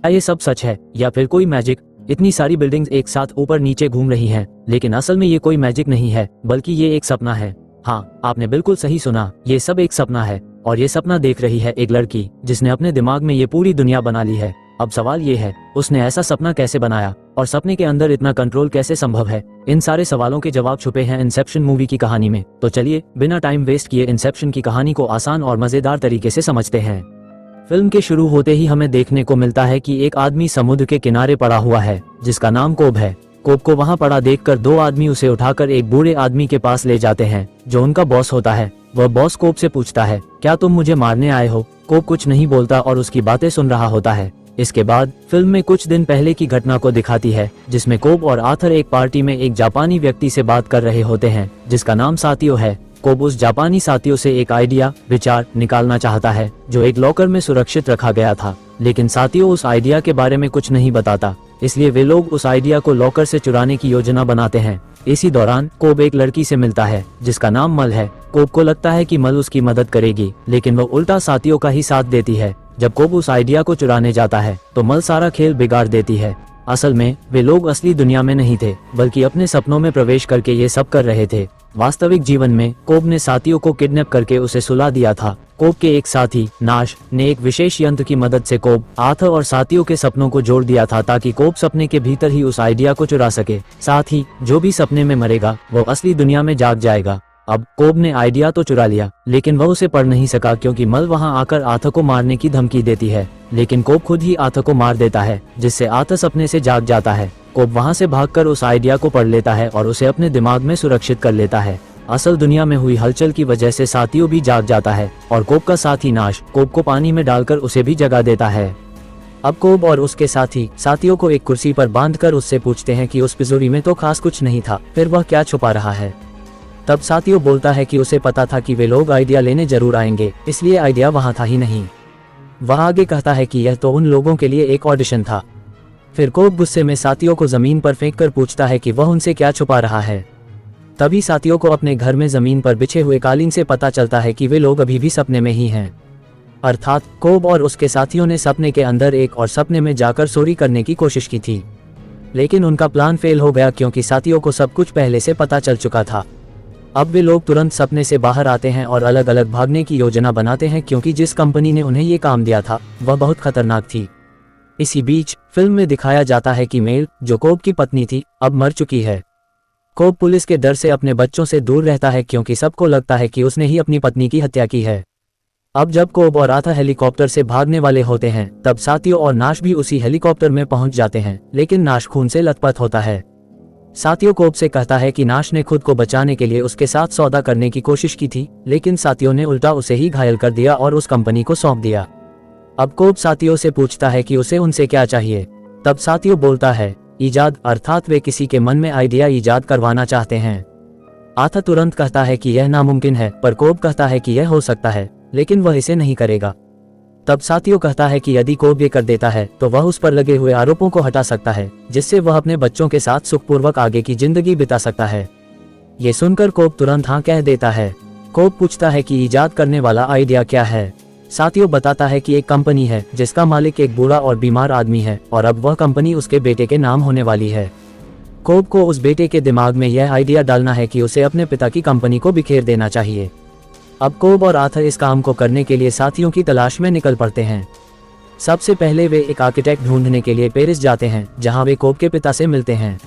क्या ये सब सच है या फिर कोई मैजिक? इतनी सारी बिल्डिंग्स एक साथ ऊपर नीचे घूम रही हैं, लेकिन असल में ये कोई मैजिक नहीं है, बल्कि ये एक सपना है। हाँ, आपने बिल्कुल सही सुना, ये सब एक सपना है। और ये सपना देख रही है एक लड़की जिसने अपने दिमाग में ये पूरी दुनिया बना ली है। अब सवाल ये है, उसने ऐसा सपना कैसे बनाया और सपने के अंदर इतना कंट्रोल कैसे संभव है? इन सारे सवालों के जवाब छुपे हैं इंसेप्शन मूवी की कहानी में। तो चलिए बिना टाइम वेस्ट किए इंसेप्शन की कहानी को आसान और मजेदार तरीके से समझते हैं। फिल्म के शुरू होते ही हमें देखने को मिलता है कि एक आदमी समुद्र के किनारे पड़ा हुआ है जिसका नाम कोब है। कोब को वहां पड़ा देखकर दो आदमी उसे उठाकर एक बूढ़े आदमी के पास ले जाते हैं जो उनका बॉस होता है। वह बॉस कोब से पूछता है, क्या तुम मुझे मारने आए हो? कोब कुछ नहीं बोलता और उसकी बातें सुन रहा होता है। इसके बाद फिल्म में कुछ दिन पहले की घटना को दिखाती है जिसमें कोब और आर्थर एक पार्टी में एक जापानी व्यक्ति से बात कर रहे होते हैं जिसका नाम सातियो है। कोब उस जापानी साथियों से एक विचार निकालना चाहता है जो एक लॉकर में सुरक्षित रखा गया था, लेकिन साथियों उस आइडिया के बारे में कुछ नहीं बताता। इसलिए वे लोग उस आइडिया को लॉकर से चुराने की योजना बनाते हैं। इसी दौरान कोब एक लड़की से मिलता है जिसका नाम मल है। कोब को लगता है कि मल उसकी मदद करेगी, लेकिन वो उल्टा साथियों का ही साथ देती है। जब कोब उस आइडिया को चुराने जाता है तो मल सारा खेल बिगाड़ देती है। असल में वे लोग असली दुनिया में नहीं थे, बल्कि अपने सपनों में प्रवेश करके ये सब कर रहे थे। वास्तविक जीवन में कोब ने साथियों को किडनैप करके उसे सुला दिया था। कोब के एक साथी नाश ने एक विशेष यंत्र की मदद से कोब, आर्थर और साथियों के सपनों को जोड़ दिया था ताकि कोब सपने के भीतर ही उस आइडिया को चुरा सके। साथ ही जो भी सपने में मरेगा वो असली दुनिया में जाग जाएगा। अब कोब ने आइडिया तो चुरा लिया, लेकिन वह उसे पढ़ नहीं सका क्योंकि मल वहां आकर आर्थर को मारने की धमकी देती है। लेकिन कोब खुद ही आर्थर को मार देता है, जिससे आर्थर सपने से जाग जाता है। कोब वहां से भागकर उस आइडिया को पढ़ लेता है और उसे अपने दिमाग में सुरक्षित कर लेता है। असल दुनिया में हुई हलचल की वजह से साथियों भी जाग जाता है और कोब का साथी नाश कोब को पानी में डालकर उसे भी जगा देता है। अब कोब और उसके साथी साथियों को एक कुर्सी पर बांधकर उससे पूछते हैं कि उस तिजोरी में तो खास कुछ नहीं था, फिर वह क्या छुपा रहा है? तब साथियों बोलता है कि उसे पता था कि वे लोग आइडिया लेने जरूर आएंगे, इसलिए आइडिया वहां था ही नहीं। वह आगे कहता है कि यह तो उन लोगों के लिए एक ऑडिशन था। फिर कोब गुस्से में साथियों को जमीन पर फेंककर पूछता है कि वह उनसे क्या छुपा रहा है। तभी साथियों को अपने घर में जमीन पर बिछे हुए कालीन से पता चलता है कि वे लोग अभी भी सपने में ही हैं। अर्थात कोब और उसके साथियों ने सपने के अंदर एक और सपने में जाकर चोरी करने की कोशिश की थी, लेकिन उनका प्लान फेल हो गया क्योंकि साथियों को सब कुछ पहले से पता चल चुका था। अब वे लोग तुरंत सपने से बाहर आते हैं और अलग अलग भागने की योजना बनाते हैं क्योंकि जिस कंपनी ने उन्हें ये काम दिया था वह बहुत खतरनाक थी। इसी बीच फिल्म में दिखाया जाता है कि मेल, जो कोब की पत्नी थी, अब मर चुकी है। कोब पुलिस के डर से अपने बच्चों से दूर रहता है क्योंकि सबको लगता है कि उसने ही अपनी पत्नी की हत्या की है। अब जब कोब और आर्थर हेलीकॉप्टर से भागने वाले होते हैं तब साथियों और नाश भी उसी हेलीकॉप्टर में पहुंच जाते हैं, लेकिन नाश खून से लथपथ होता है। साथियों कोब से कहता है कि नाश ने खुद को बचाने के लिए उसके साथ सौदा करने की कोशिश की थी, लेकिन साथियों ने उल्टा उसे ही घायल कर दिया और उस कंपनी को सौंप दिया। अब कोब साथियों से पूछता है कि उसे उनसे क्या चाहिए। तब साथियों बोलता है, ईजाद, अर्थात वे किसी के मन में आइडिया ईजाद करवाना चाहते हैं। आर्थर तुरंत कहता है कि यह नामुमकिन है, पर कोब कहता है कि यह हो सकता है, लेकिन वह इसे नहीं करेगा। तब साथियों कहता है कि यदि कोब ये कर देता है तो वह उस पर लगे हुए आरोपों को हटा सकता है, जिससे वह अपने बच्चों के साथ सुखपूर्वक आगे की जिंदगी बिता सकता है। ये सुनकर कोब तुरंत हाँ कह देता है। कोब पूछता है कि ईजाद करने वाला आइडिया क्या है। साथियों बताता है कि एक कंपनी है जिसका मालिक एक बूढ़ा और बीमार आदमी है और अब वह कंपनी उसके बेटे के नाम होने वाली है। कोब को उस बेटे के दिमाग में यह आइडिया डालना है कि उसे अपने पिता की कंपनी को बिखेर देना चाहिए। अब कोब और आर्थर इस काम को करने के लिए साथियों की तलाश में निकल पड़ते हैं। सबसे पहले वे एक आर्किटेक्ट ढूंढने के लिए पेरिस जाते हैं, जहां वे कोब के पिता से मिलते हैं।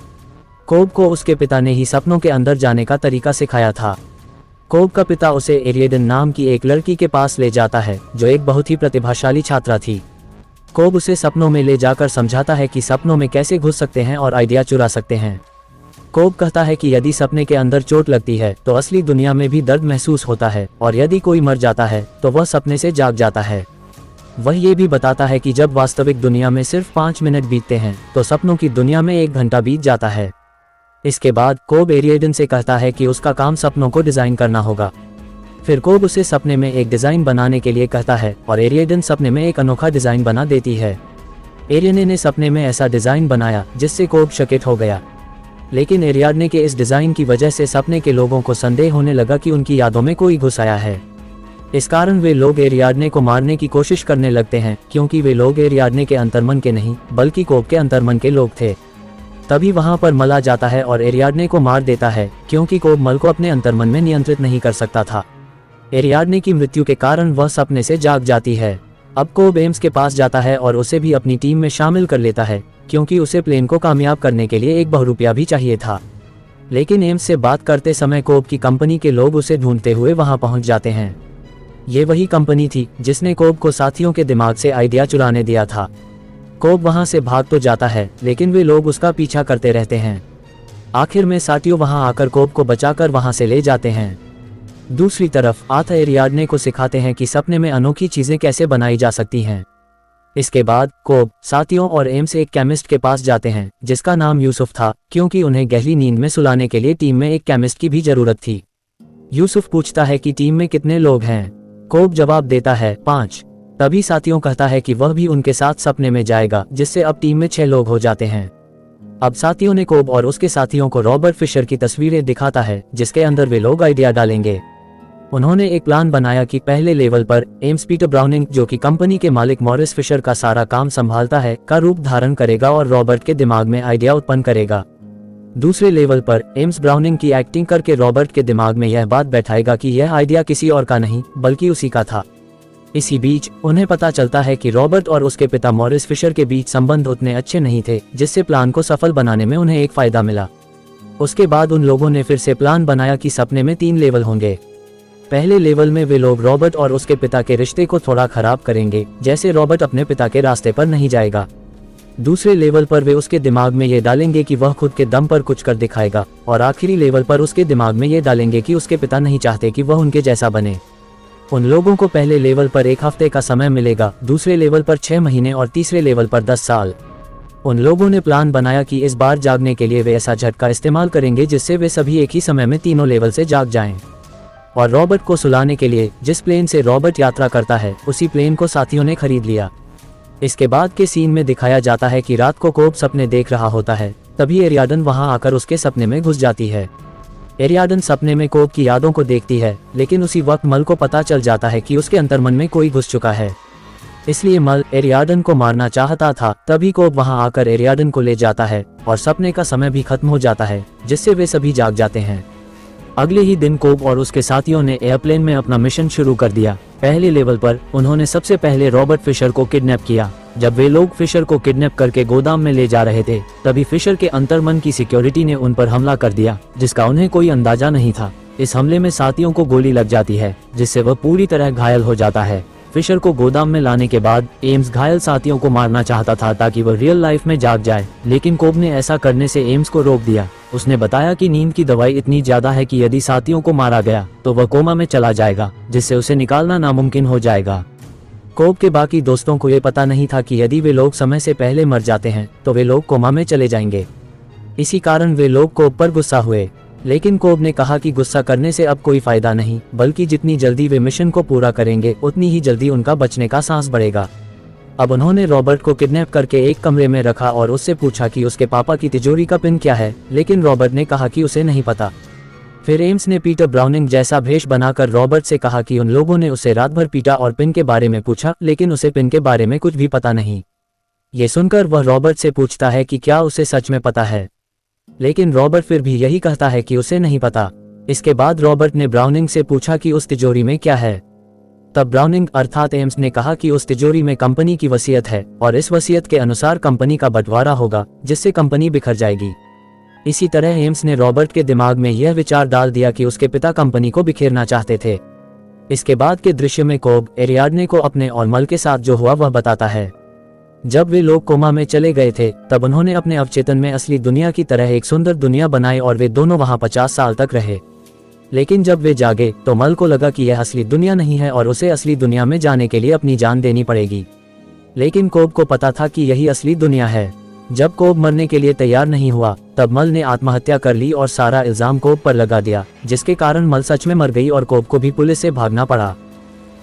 कोब को उसके पिता ने ही सपनों के अंदर जाने का तरीका सिखाया था। कोब का पिता उसे एरियडन नाम की एक लड़की के पास ले जाता है जो एक बहुत ही प्रतिभाशाली छात्रा थी। कोब उसे सपनों में ले जाकर समझाता है कि सपनों में कैसे घुस सकते हैं और आइडिया चुरा सकते हैं। कोब कहता है कि यदि सपने के अंदर चोट लगती है तो असली दुनिया में भी दर्द महसूस होता है और यदि कोई मर जाता है तो वह सपने से जाग जाता है। वह ये भी बताता है कि जब वास्तविक दुनिया में सिर्फ 5 मिनट बीतते हैं तो सपनों की दुनिया में 1 घंटा बीत जाता है। इसके बाद कोब एरियडन से कहता है कि उसका काम सपनों को डिजाइन करना होगा। फिर कोब उसे सपने में एक डिजाइन बनाने के लिए कहता है और एरियडन सपने में एक अनोखा डिजाइन बना देती है। एरियडन ने सपने में ऐसा डिजाइन बनाया जिससे कोब चकित हो गया, लेकिन एरियडन के इस डिजाइन की वजह से सपने के लोगों को संदेह होने लगा कि उनकी यादों में कोई घुस आया है। इस कारण वे लोग एरियाडने को मारने की कोशिश करने लगते हैं, क्योंकि वे लोग एरियाडने के अंतर्मन के नहीं बल्कि कोब के अंतर्मन के लोग थे। तभी वहां पर मल आ जाता है और एरियाडने को मार देता है, क्योंकि कोब मल को अपने अंतर्मन में नियंत्रित नहीं कर सकता था। एरियाडने की मृत्यु के कारण वह सपने से जाग जाती है। अब कोब एम्स के पास जाता है और उसे भी अपनी टीम में शामिल कर लेता है, क्योंकि उसे प्लेन को कामयाब करने के लिए 1 बहुरुपया भी चाहिए था। लेकिन एम्स से बात करते समय कोब की कंपनी के लोग उसे ढूंढते हुए वहां पहुंच जाते हैं। ये वही कंपनी थी जिसने कोब को साथियों के दिमाग से आइडिया चुराने दिया था। कोब वहां से भाग तो जाता है, लेकिन वे लोग उसका पीछा करते रहते हैं। आखिर में साथियों वहां आकर कोब को बचाकर वहां से ले जाते हैं। दूसरी तरफ आर्थ एरियाडने को सिखाते हैं कि सपने में अनोखी चीजें कैसे बनाई जा सकती हैं। इसके बाद कोब, साथियों और एम्स एक केमिस्ट के पास जाते हैं जिसका नाम यूसुफ था, क्योंकि उन्हें गहरी नींद में सुलाने के लिए टीम में एक केमिस्ट की भी जरूरत थी। यूसुफ पूछता है कि टीम में कितने लोग हैं। कोब जवाब देता है 5। तभी साथियों कहता है कि वह भी उनके साथ सपने में जाएगा, जिससे अब टीम में 6 लोग हो जाते हैं। अब साथियों ने कोब और उसके साथियों को रॉबर्ट फिशर की तस्वीरें दिखाता है, जिसके अंदर वे लोग आइडिया डालेंगे। उन्होंने एक प्लान बनाया कि पहले लेवल पर एम्स पीटर ब्राउनिंग, जो कि कंपनी के मालिक मॉरिस फिशर का सारा काम संभालता है, का रूप धारण करेगा और रॉबर्ट के दिमाग में आइडिया उत्पन्न करेगा। दूसरे लेवल पर एम्स ब्राउनिंग की एक्टिंग करके रॉबर्ट के दिमाग में यह बात बैठाएगा कि यह आइडिया किसी और का नहीं बल्कि उसी का था। इसी बीच उन्हें पता चलता है कि रॉबर्ट और उसके पिता मॉरिस फिशर के बीच संबंध उतने अच्छे नहीं थे, जिससे प्लान को सफल बनाने में उन्हें एक फायदा मिला। उसके बाद उन लोगों ने फिर से प्लान बनाया कि सपने में 3 लेवल होंगे। पहले लेवल में वे लोग रॉबर्ट और उसके पिता के रिश्ते को थोड़ा खराब करेंगे, जैसे रॉबर्ट अपने पिता के रास्ते पर नहीं जाएगा। दूसरे लेवल पर वे उसके दिमाग में ये डालेंगे कि वह खुद के दम पर कुछ कर दिखाएगा, और आखिरी लेवल पर उसके दिमाग में ये डालेंगे कि उसके पिता नहीं चाहते कि वह उनके जैसा बने। उन लोगों को पहले लेवल पर 1 हफ्ते का समय मिलेगा, दूसरे लेवल पर 6 महीने और तीसरे लेवल पर 10 साल। उन लोगों ने प्लान बनाया कि इस बार जागने के लिए वे ऐसा झटका इस्तेमाल करेंगे जिससे वे सभी एक ही समय में तीनों लेवल से जाग जाएं। और रॉबर्ट को सुलाने के लिए जिस प्लेन से रॉबर्ट यात्रा करता है, उसी प्लेन को साथियों ने खरीद लिया। इसके बाद के सीन में दिखाया जाता है कि रात को कोब सपने देख रहा होता है, तभी एरियाडन वहां आकर उसके सपने में घुस जाती है। एरियाडन सपने में कोब की यादों को देखती है, लेकिन उसी वक्त मल को पता चल जाता है कि उसके अंतर्मन में कोई घुस चुका है। इसलिए मल एरियाडन को मारना चाहता था। तभी कोब वहां आकर एरियाडन को ले जाता है और सपने का समय भी खत्म हो जाता है, जिससे वे सभी जाग जाते हैं। अगले ही दिन कोब और उसके साथियों ने एयरप्लेन में अपना मिशन शुरू कर दिया। पहले लेवल पर उन्होंने सबसे पहले रॉबर्ट फिशर को किडनैप किया। जब वे लोग फिशर को किडनैप करके गोदाम में ले जा रहे थे, तभी फिशर के अंतर्मन की सिक्योरिटी ने उन पर हमला कर दिया, जिसका उन्हें कोई अंदाजा नहीं था। इस हमले में साथियों को गोली लग जाती है, जिससे वह पूरी तरह घायल हो जाता है। फिशर को गोदाम में लाने के बाद एम्स घायल साथियों को मारना चाहता था ताकि वह रियल लाइफ में जाग जाए, लेकिन कोब ने ऐसा करने से एम्स को रोक दिया। उसने बताया कि नींद की दवाई इतनी ज्यादा है कि यदि साथियों को मारा गया तो वह कोमा में चला जाएगा, जिससे उसे निकालना नामुमकिन हो जाएगा। कोब के बाकी दोस्तों को ये पता नहीं था कि यदि वे लोग समय से पहले मर जाते हैं तो वे लोग कोमा में चले जाएंगे। इसी कारण वे लोग कोब पर गुस्सा हुए, लेकिन कोब ने कहा कि गुस्सा करने से अब कोई फायदा नहीं, बल्कि जितनी जल्दी वे मिशन को पूरा करेंगे उतनी ही जल्दी उनका बचने का सांस बढ़ेगा। अब उन्होंने रॉबर्ट को किडनैप करके एक कमरे में रखा और उससे पूछा कि उसके पापा की तिजोरी का पिन क्या है, लेकिन रॉबर्ट ने कहा कि उसे नहीं पता। फिर एम्स ने पीटर ब्राउनिंग जैसा भेष बनाकर रॉबर्ट से कहा कि उन लोगों ने उसे रात भर पीटा और पिन के बारे में पूछा, लेकिन उसे पिन के बारे में कुछ भी पता नहीं। ये सुनकर वह रॉबर्ट से पूछता है कि क्या उसे सच में पता है, लेकिन रॉबर्ट फिर भी यही कहता है कि उसे नहीं पता। इसके बाद रॉबर्ट ने ब्राउनिंग से पूछा कि उस तिजोरी में क्या है। तब ब्राउनिंग अर्थात एम्स ने कहा कि उस तिजोरी में कंपनी की वसीयत है और इस वसीयत के अनुसार कंपनी का बंटवारा होगा, जिससे कंपनी बिखर जाएगी। इसी तरह एम्स ने रॉबर्ट के दिमाग में यह विचार डाल दिया कि उसके पिता कंपनी को बिखेरना चाहते थे। इसके बाद के दृश्य में कोब एरियाडने को अपने और मल के साथ जो हुआ वह बताता है। जब वे लोग कोमा में चले गए थे, तब उन्होंने अपने अवचेतन में असली दुनिया की तरह एक सुंदर दुनिया बनाई और वे दोनों वहां 50 साल तक रहे। लेकिन जब वे जागे तो मल को लगा कि यह असली दुनिया नहीं है और उसे असली दुनिया में जाने के लिए अपनी जान देनी पड़ेगी। लेकिन कोब को पता था कि यही असली दुनिया है। जब कोब मरने के लिए तैयार नहीं हुआ, तब मल ने आत्महत्या कर ली और सारा इल्जाम कोब पर लगा दिया, जिसके कारण मल सच में मर गई और कोब को भी पुलिस से भागना पड़ा।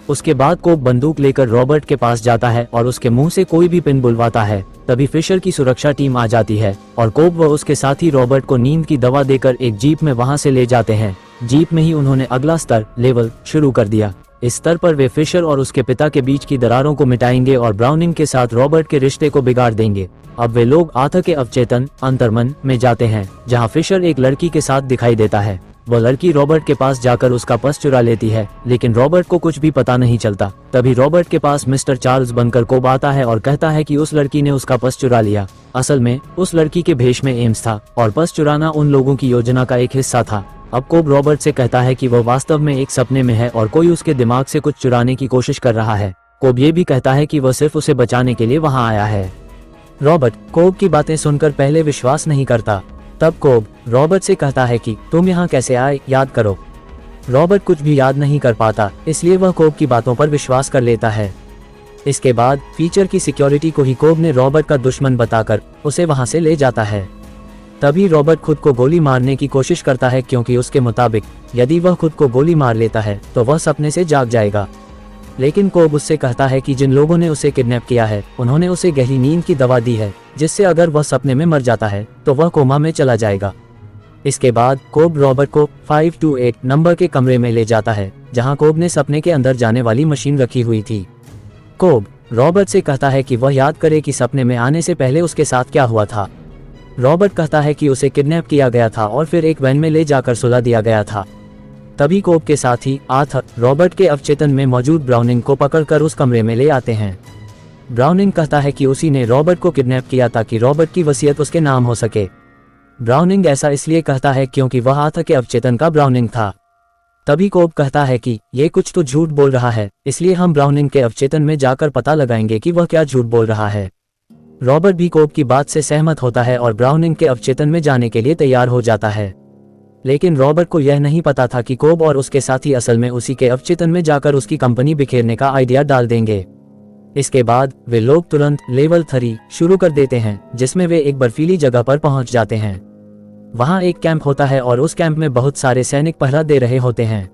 उसके बाद कोब बंदूक लेकर रॉबर्ट के पास जाता है और उसके मुंह से कोई भी पिन बुलवाता है। तभी फिशर की सुरक्षा टीम आ जाती है और कोब व उसके साथी रॉबर्ट को नींद की दवा देकर एक जीप में वहां से ले जाते हैं। जीप में ही उन्होंने अगला स्तर लेवल शुरू कर दिया। इस स्तर पर वे फिशर और उसके पिता के बीच की दरारों को मिटाएंगे और ब्राउनिंग के साथ रॉबर्ट के रिश्ते को बिगाड़ देंगे। अब वे लोग आर्थर के अवचेतन अंतर्मन में जाते हैं, जहां फिशर एक लड़की के साथ दिखाई देता है। वह लड़की रॉबर्ट के पास जाकर उसका पर्स चुरा लेती है, लेकिन रॉबर्ट को कुछ भी पता नहीं चलता। तभी रॉबर्ट के पास मिस्टर चार्ल्स बनकर कोब आता है और कहता है कि उस लड़की ने उसका पर्स चुरा लिया। असल में उस लड़की के भेष में एम्स था और पर्स चुराना उन लोगों की योजना का एक हिस्सा था। अब कोब रॉबर्ट से कहता है कि वह वास्तव में एक सपने में है और कोई उसके दिमाग से कुछ चुराने की कोशिश कर रहा है। कोब ये भी कहता है कि वह सिर्फ उसे बचाने के लिए वहां आया है। रॉबर्ट कोब की बातें सुनकर पहले विश्वास नहीं करता। तब कोब रॉबर्ट से कहता है कि तुम यहाँ कैसे आए, याद करो। रॉबर्ट कुछ भी याद नहीं कर पाता, इसलिए वह कोब की बातों पर विश्वास कर लेता है। इसके बाद फीचर की सिक्योरिटी को ही कोब ने रॉबर्ट का दुश्मन बताकर उसे वहां से ले जाता है। तभी रॉबर्ट खुद को गोली मारने की कोशिश करता है, क्योंकि उसके मुताबिक यदि वह खुद को गोली मार लेता है तो वह सपने से जाग जाएगा। लेकिन कोब उससे कहता है कि जिन लोगों ने उसे किडनैप किया है उन्होंने उसे गहरी नींद की दवा दी है, जिससे अगर वह सपने में मर जाता है तो वह कोमा में चला जाएगा। इसके बाद कोब रॉबर्ट को 528 नंबर के कमरे में ले जाता है, जहां कोब ने सपने के अंदर जाने वाली मशीन रखी हुई थी। कोब रॉबर्ट से कहता है कि वह याद करे कि सपने में आने से पहले उसके साथ क्या हुआ था। रॉबर्ट कहता है कि उसे किडनैप किया गया था और फिर एक वैन में ले जाकर सुला दिया गया था। तभी कोब के साथ ही आर्थर रॉबर्ट के अवचेतन में मौजूद ब्राउनिंग को पकड़कर उस कमरे में ले आते हैं। ब्राउनिंग कहता है कि उसी ने रॉबर्ट को किडनैप किया ताकि रॉबर्ट की वसीयत उसके नाम हो सके। ब्राउनिंग ऐसा इसलिए कहता है क्योंकि वह आर्थर के अवचेतन का ब्राउनिंग था। तभी कोब कहता है कि ये कुछ तो झूठ बोल रहा है, इसलिए हम ब्राउनिंग के अवचेतन में जाकर पता लगाएंगे कि वह क्या झूठ बोल रहा है। रॉबर्ट भी कोब की बात से सहमत होता है और ब्राउनिंग के अवचेतन में जाने के लिए तैयार हो जाता है। लेकिन रॉबर्ट को यह नहीं पता था कि कोब और उसके साथी असल में उसी के अवचेतन में जाकर उसकी कंपनी बिखेरने का आइडिया डाल देंगे। इसके बाद वे लोग तुरंत लेवल 3 शुरू कर देते हैं, जिसमें वे एक बर्फीली जगह पर पहुंच जाते हैं। वहां एक कैंप होता है और उस कैंप में बहुत सारे सैनिक पहरा दे रहे होते हैं।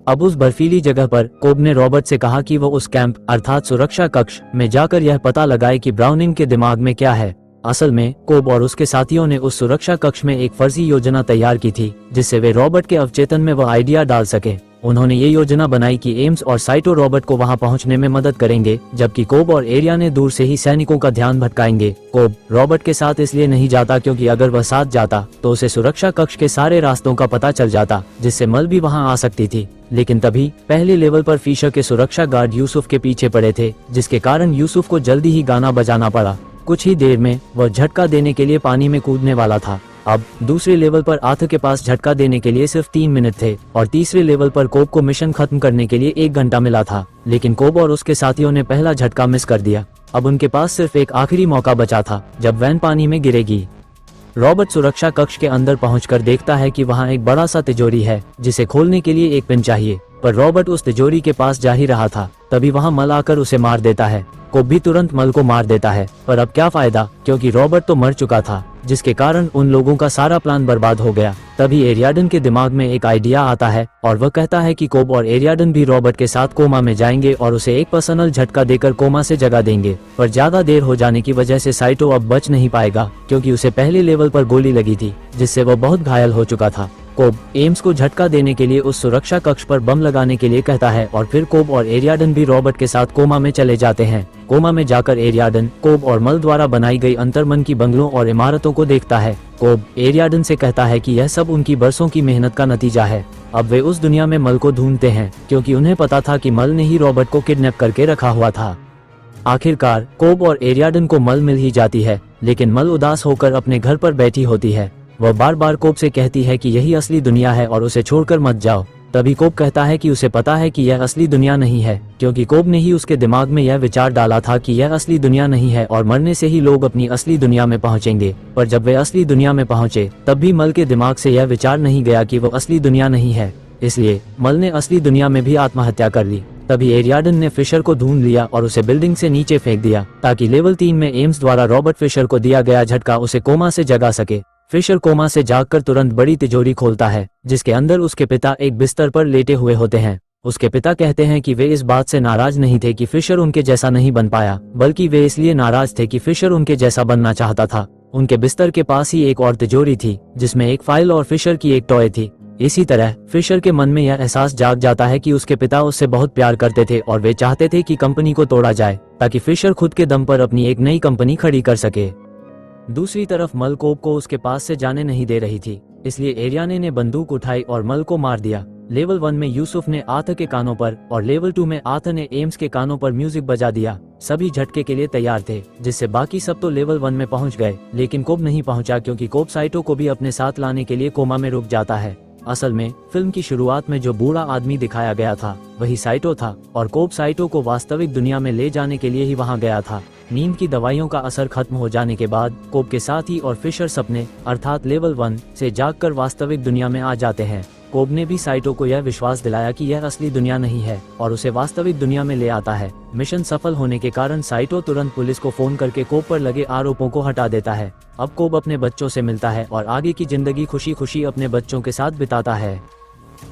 अब उस बर्फीली जगह पर कोब ने रॉबर्ट से कहा कि वो उस कैंप अर्थात सुरक्षा कक्ष में जाकर यह पता लगाए कि ब्राउनिंग के दिमाग में क्या है। असल में कोब और उसके साथियों ने उस सुरक्षा कक्ष में एक फर्जी योजना तैयार की थी, जिससे वे रॉबर्ट के अवचेतन में वह आइडिया डाल सके। उन्होंने ये योजना बनाई कि एम्स और साइटो रॉबर्ट को वहां पहुंचने में मदद करेंगे, जबकि कोब और एरिया ने दूर से ही सैनिकों का ध्यान भटकाएंगे। कोब रॉबर्ट के साथ इसलिए नहीं जाता क्योंकि अगर वह साथ जाता तो उसे सुरक्षा कक्ष के सारे रास्तों का पता चल जाता, जिससे मल भी वहां आ सकती थी। लेकिन तभी पहले लेवल पर फिशर के सुरक्षा गार्ड यूसुफ के पीछे पड़े थे, जिसके कारण यूसुफ को जल्दी ही गाना बजाना पड़ा। कुछ ही देर में वह झटका देने के लिए पानी में कूदने वाला था। अब दूसरे लेवल पर आर्थर के पास झटका देने के लिए सिर्फ 3 मिनट थे और तीसरे लेवल पर कोब को मिशन खत्म करने के लिए 1 घंटा मिला था। लेकिन कोब और उसके साथियों ने पहला झटका मिस कर दिया। अब उनके पास सिर्फ एक आखिरी मौका बचा था, जब वैन पानी में गिरेगी। रॉबर्ट सुरक्षा कक्ष के अंदर पहुंचकर देखता है कि वहां एक बड़ा सा तिजोरी है, जिसे खोलने के लिए एक पिन चाहिए। पर रॉबर्ट उस तिजोरी के पास जा ही रहा था, तभी वहां मल आकर उसे मार देता है। कोब भी तुरंत मल को मार देता है, पर अब क्या फायदा, क्योंकि रॉबर्ट तो मर चुका था, जिसके कारण उन लोगों का सारा प्लान बर्बाद हो गया। तभी एरियाडन के दिमाग में एक आइडिया आता है और वह कहता है कि कोब और एरियाडन भी रॉबर्ट के साथ कोमा में जाएंगे और उसे एक पर्सनल झटका देकर कोमा से जगा देंगे। पर ज्यादा देर हो जाने की वजह से साइटो अब बच नहीं पाएगा, क्योंकि उसे पहले लेवल पर गोली लगी थी, जिससे वह बहुत घायल हो चुका था। कोब एम्स को झटका देने के लिए उस सुरक्षा कक्ष पर बम लगाने के लिए कहता है और फिर कोब और एरियाडन भी रॉबर्ट के साथ कोमा में चले जाते हैं। कोमा में जाकर एरियाडन कोब और मल द्वारा बनाई गई अंतर्मन की बंगलों और इमारतों को देखता है। कोब एरियाडन से कहता है कि यह सब उनकी बरसों की मेहनत का नतीजा है। अब वे उस दुनिया में मल को ढूंढते हैं, क्योंकि उन्हें पता था कि मल ने ही रॉबर्ट को किडनैप करके रखा हुआ था। आखिरकार कोब और एरियाडन को मल मिल ही जाती है, लेकिन मल उदास होकर अपने घर पर बैठी होती है। वह बार बार कोब से कहती है कि यही असली दुनिया है और उसे छोड़कर मत जाओ। तभी कोब कहता है कि उसे पता है कि यह असली दुनिया नहीं है, क्योंकि कोब ने ही उसके दिमाग में यह विचार डाला था कि यह असली दुनिया नहीं है और मरने से ही लोग अपनी असली दुनिया में पहुंचेंगे। पर जब वे असली दुनिया में पहुंचे, तब भी मल के दिमाग से यह विचार नहीं गया कि वो असली दुनिया नहीं है, इसलिए मल ने असली दुनिया में भी आत्महत्या कर ली। तभी एरियाडन ने फिशर को ढूंढ लिया और उसे बिल्डिंग से नीचे फेंक दिया, ताकि लेवल 3 में एम्स द्वारा रॉबर्ट फिशर को दिया गया झटका उसे कोमा से जगा सके। फिशर कोमा से जागकर तुरंत बड़ी तिजोरी खोलता है, जिसके अंदर उसके पिता एक बिस्तर पर लेटे हुए होते हैं। उसके पिता कहते हैं कि वे इस बात से नाराज नहीं थे कि फिशर उनके जैसा नहीं बन पाया, बल्कि वे इसलिए नाराज थे कि फिशर उनके जैसा बनना चाहता था। उनके बिस्तर के पास ही एक और तिजोरी थी, जिसमें एक फाइल और फिशर की एक टॉय थी। इसी तरह फिशर के मन में यह एहसास जाग जाता है कि उसके पिता उससे बहुत प्यार करते थे और वे चाहते थे कि कंपनी को तोड़ा जाए ताकि फिशर खुद के दम पर अपनी एक नई कंपनी खड़ी कर सके। दूसरी तरफ मल कोब को उसके पास से जाने नहीं दे रही थी, इसलिए एरियाने ने बंदूक उठाई और मल को मार दिया। लेवल 1 में यूसुफ ने आर्थर के कानों पर और लेवल 2 में आर्थर ने एम्स के कानों पर म्यूजिक बजा दिया। सभी झटके के लिए तैयार थे, जिससे बाकी सब तो लेवल 1 में पहुंच गए, लेकिन कोब नहीं पहुंचा क्योंकि कोब साइटो को भी अपने साथ लाने के लिए कोमा में रुक जाता है। असल में फिल्म की शुरुआत में जो बूढ़ा आदमी दिखाया गया था वही साइटो था और कोब साइटो को वास्तविक दुनिया में ले जाने के लिए ही वहां गया था। नींद की दवाइयों का असर खत्म हो जाने के बाद कोब के साथी और फिशर सपने अर्थात लेवल 1 से जागकर वास्तविक दुनिया में आ जाते हैं। कोब ने भी साइटो को यह विश्वास दिलाया कि यह असली दुनिया नहीं है और उसे वास्तविक दुनिया में ले आता है। मिशन सफल होने के कारण साइटो तुरंत पुलिस को फोन करके कोब पर लगे आरोपों को हटा देता है। अब कोब अपने बच्चों से मिलता है और आगे की जिंदगी खुशी खुशी अपने बच्चों के साथ बिताता है।